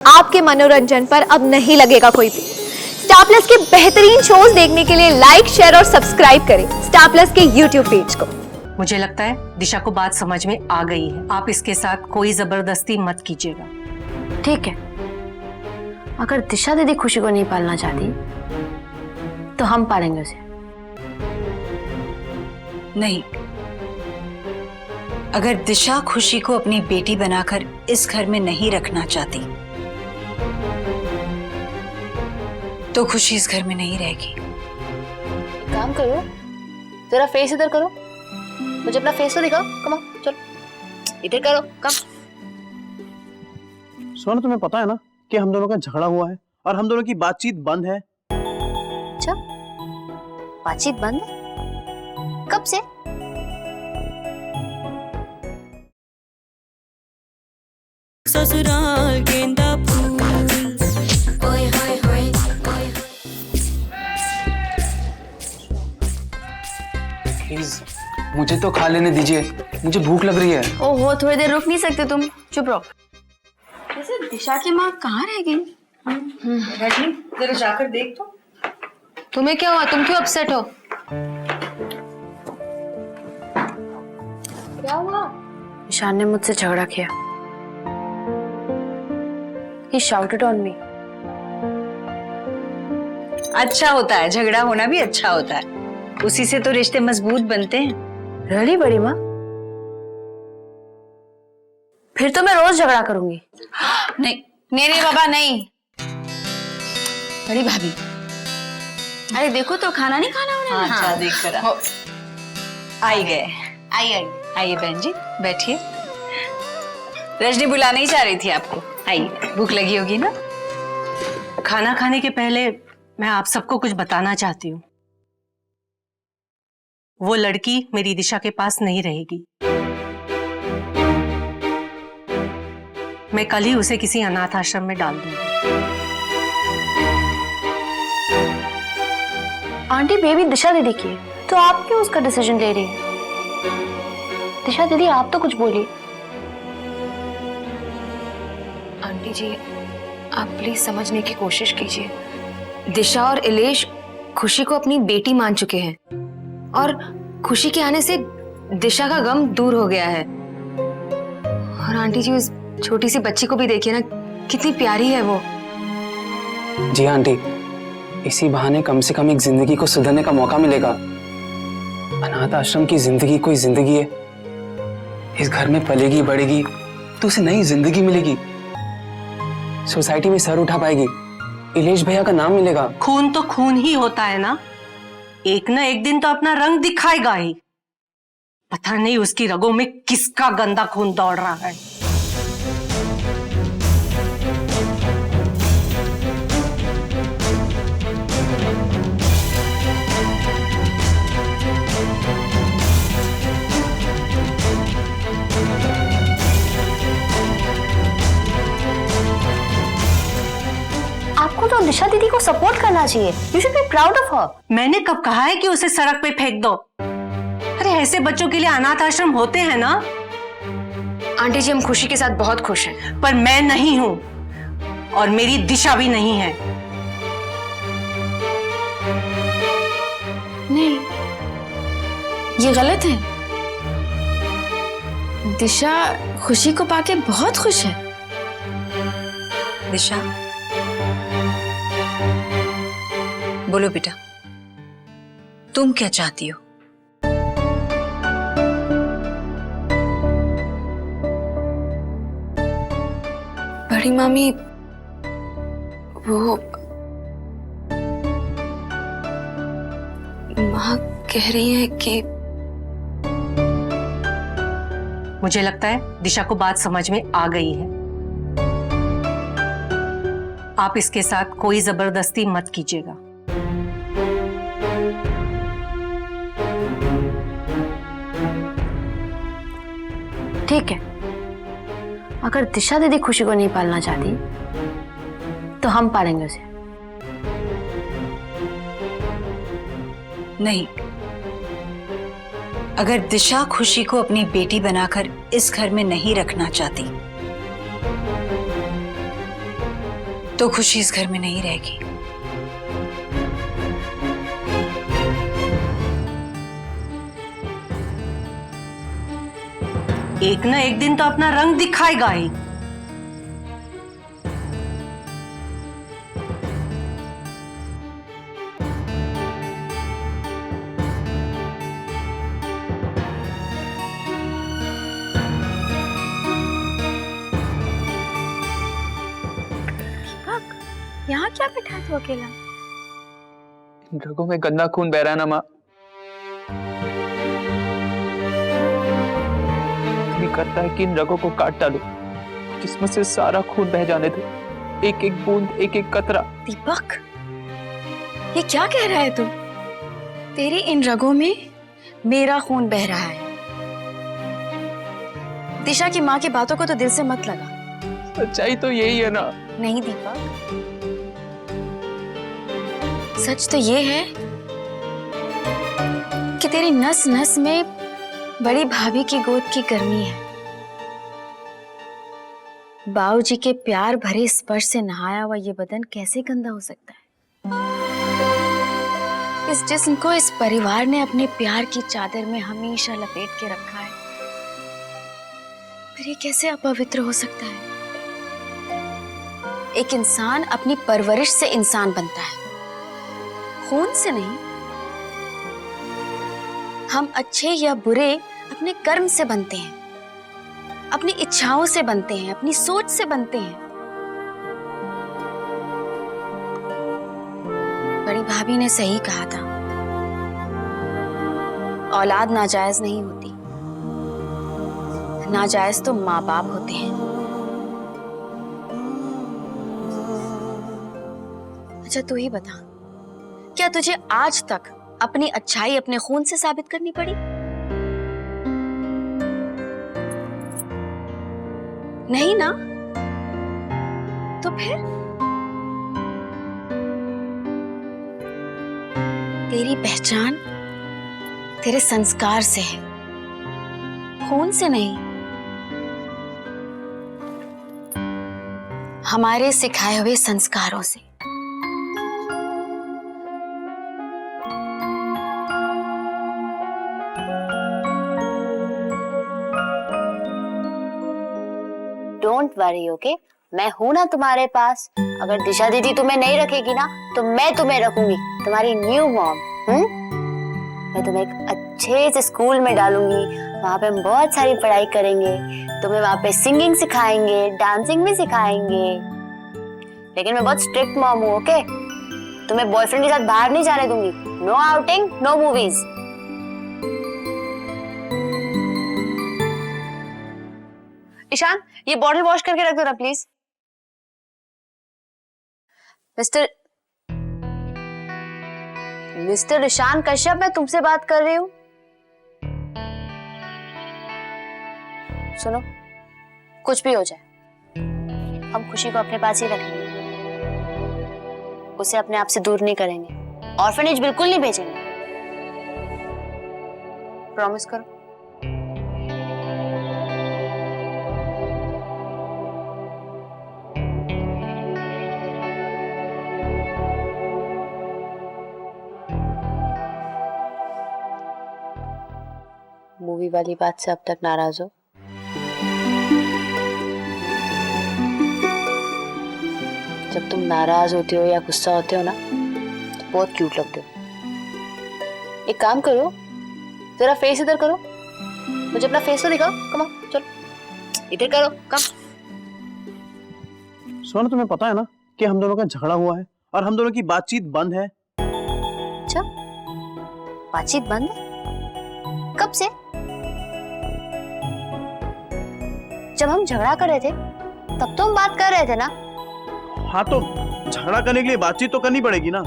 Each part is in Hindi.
आपके मनोरंजन पर अब नहीं लगेगा कोई भी। स्टार प्लस के बेहतरीन शोज देखने के लिए लाइक, शेयर और सब्सक्राइब करें स्टार प्लस के यूट्यूब पेज को। मुझे लगता है दिशा को बात समझ में आ गई है। आप इसके साथ कोई जबरदस्ती मत कीजिएगा। ठीक है, अगर दिशा दीदी खुशी को नहीं पालना चाहती तो हम पालेंगे उसे। नहीं, अगर दिशा खुशी को अपनी बेटी बनाकर इस घर में नहीं रखना चाहती तो खुशी इस घर में नहीं रहेगी। एक काम करो, जरा फेस इधर करो, मुझे अपना फेस तो दिखाओ। कम ऑन, चलो इधर करो, कम। सोना, तुम्हें पता है ना कि हम दोनों का झगड़ा हुआ है और हम दोनों की बातचीत बंद है। अच्छा, बातचीत बंद है? कब से? ससुराल गेंदा फूल, ओए होए होए ओए। प्लीज मुझे तो खा लेने दीजिए, मुझे भूख लग रही है। ओहो, थोड़ी देर रुक नहीं सकते तुम? चुप रहो। वैसे दिशा की माँ कहाँ रह गई? रजनी, जरा जाकर देख तो। तुम्हें क्या हुआ? तुम क्यों अपसेट हो? क्या हुआ? ईशान ने मुझसे झगड़ा किया। He shouted on me. अच्छा होता है, झगड़ा होना भी अच्छा होता है, उसी से तो रिश्ते मजबूत बनते हैं। Really, बड़ी माँ? फिर तो मैं रोज झगड़ा करूंगी। नहीं नहीं बाबा, नहीं। बड़ी भाभी, अरे देखो तो, खाना नहीं खाना उन्हें। अच्छा, देख कर आई गए। आइए बहन जी, बैठिए। रजनी बुलाने ही चाह रही थी आपको। आइए, भूख लगी होगी ना। खाना खाने के पहले मैं आप सबको कुछ बताना चाहती हूँ। वो लड़की मेरी दिशा के पास नहीं रहेगी। मैं कल ही उसे किसी अनाथ आश्रम में डाल दूंगी। आंटी, बेबी दिशा दीदी की है, तो आप क्यों उसका डिसीजन ले रही हैं? दिशा दीदी, आप तो कुछ बोलिए। आंटी जी, आप प्लीज समझने की कोशिश कीजिए। दिशा और इलेश खुशी को अपनी बेटी मान चुके हैं और खुशी के आने से दिशा का गम दूर हो गया है। और आंटी जी, उस छोटी सी बच्ची को भी देखिए ना, कितनी प्यारी है वो। जी आंटी, इसी बहाने कम से कम एक जिंदगी को सुधरने का मौका मिलेगा। अनाथ आश्रम की जिंदगी कोई जिंदगी है, इस घर में पलेगी बढ़ेगी तो उसे नई जिंदगी मिलेगी, सोसाइटी में सर उठा पाएगी, इलेश भैया का नाम मिलेगा। खून तो खून ही होता है ना, एक ना एक दिन तो अपना रंग दिखाएगा ही। पता नहीं उसकी रगों में किसका गंदा खून दौड़ रहा है। आपको तो दिशा दीदी को सपोर्ट करना चाहिए। You should be proud of her. मैंने कब कहा है कि उसे सड़क पे फेंक दो? अरे ऐसे बच्चों के लिए अनाथ आश्रम होते हैं ना। आंटी जी, हम खुशी के साथ बहुत खुश हैं। पर मैं नहीं हूं और मेरी दिशा भी नहीं है। नहीं, ये गलत है। दिशा खुशी को पाके बहुत खुश है। दिशा, बोलो बेटा, तुम क्या चाहती हो? बड़ी मामी, वो माँ कह रही है कि मुझे लगता है दिशा को बात समझ में आ गई है। आप इसके साथ कोई जबरदस्ती मत कीजिएगा। ठीक है, अगर दिशा दीदी खुशी को नहीं पालना चाहती तो हम पालेंगे उसे। नहीं, अगर दिशा खुशी को अपनी बेटी बनाकर इस घर में नहीं रखना चाहती तो खुशी इस घर में नहीं रहेगी। एक ना एक दिन तो अपना रंग दिखाएगा ही। यहाँ क्या बैठा है तू अकेला? इन रगों में गंदा खून बह रहा है ना माँ। दिल करता है कि इन रगों को काट डालूं, जिसमें से सारा खून बह जाने दो, एक एक बूंद, एक एक कतरा। दीपक, ये क्या कह रहा है तू? तेरी इन रगों में मेरा खून बह रहा है। दिशा की माँ की बातों को तो दिल से मत लगा। सच्चाई तो यही है ना। नहीं दीपक, सच तो ये है कि तेरी नस नस में बड़ी भाभी की गोद की गर्मी है। बाबूजी के प्यार भरे स्पर्श से नहाया हुआ ये बदन कैसे गंदा हो सकता है? इस जिस्म को इस परिवार ने अपने प्यार की चादर में हमेशा लपेट के रखा है, फिर ये कैसे अपवित्र हो सकता है? एक इंसान अपनी परवरिश से इंसान बनता है, खून से नहीं। हम अच्छे या बुरे अपने कर्म से बनते हैं, अपनी इच्छाओं से बनते हैं, अपनी सोच से बनते हैं। बड़ी भाभी ने सही कहा था, औलाद नाजायज नहीं होती, नाजायज तो माँ बाप होते हैं। अच्छा तू ही बता, क्या तुझे आज तक अपनी अच्छाई अपने खून से साबित करनी पड़ी? नहीं ना? तो फिर तेरी पहचान तेरे संस्कार से है, खून से नहीं। हमारे सिखाए हुए संस्कारों से। Don't worry, okay? मैं हूं ना तुम्हारे पास। अगर दिशा दीदी तुम्हें नहीं रखेगी ना तो मैं तुम्हें रखूंगी, तुम्हारी न्यू मॉम। मैं तुम्हें एक अच्छे से स्कूल में डालूंगी, वहां पे हम बहुत सारी पढ़ाई करेंगे, तुम्हें वहां पे सिंगिंग सिखाएंगे, डांसिंग भी सिखाएंगे। लेकिन मैं बहुत स्ट्रिक्ट मॉम हूँ, ओके? तुम्हें बॉयफ्रेंड के साथ बाहर नहीं जाने दूंगी। No outing, no movies. Ishaan, ये बॉटल वॉश करके रख दो ना प्लीज। मिस्टर ईशान कश्यप, मैं तुमसे बात कर रही हूँ। सुनो, कुछ भी हो जाए हम खुशी को अपने पास ही रखेंगे, उसे अपने आप से दूर नहीं करेंगे, ऑर्फनेज बिल्कुल नहीं भेजेंगे। प्रॉमिस करो। मूवी वाली बात से अब तक नाराज हो? जब तुम नाराज होते हो या गुस्सा होते हो ना तो बहुत क्यूट लगते हो। एक काम करो, जरा फेस इधर करो, मुझे अपना फेस तो दिखाओ। कम ऑन, चलो इधर करो, कम। सोना, तुम्हें पता है ना कि हम दोनों का झगड़ा हुआ है और हम दोनों की बातचीत बंद है। अच्छा, बातचीत बंद है? कब से? जब हम झगड़ा कर रहे थे तब तो हम बात कर रहे थे ना। हाँ, तो झगड़ा करने के लिए बातचीत तो करनी पड़ेगी ना।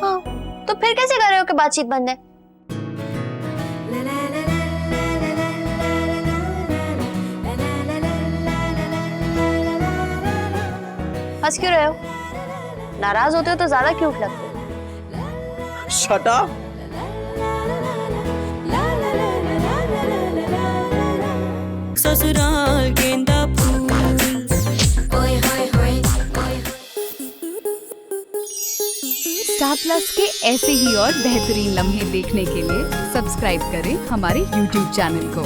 हाँ, तो फिर कैसे कर रहे हो कि बातचीत बंद है? हंस क्यों रहे हो? नाराज होते हो तो ज्यादा क्यूट लगते हो। Shut up. ससुराल गेंदा फूल, ओए होए होए, ओए। स्टार प्लस के ऐसे ही और बेहतरीन लम्हे देखने के लिए सब्सक्राइब करें हमारे YouTube चैनल को।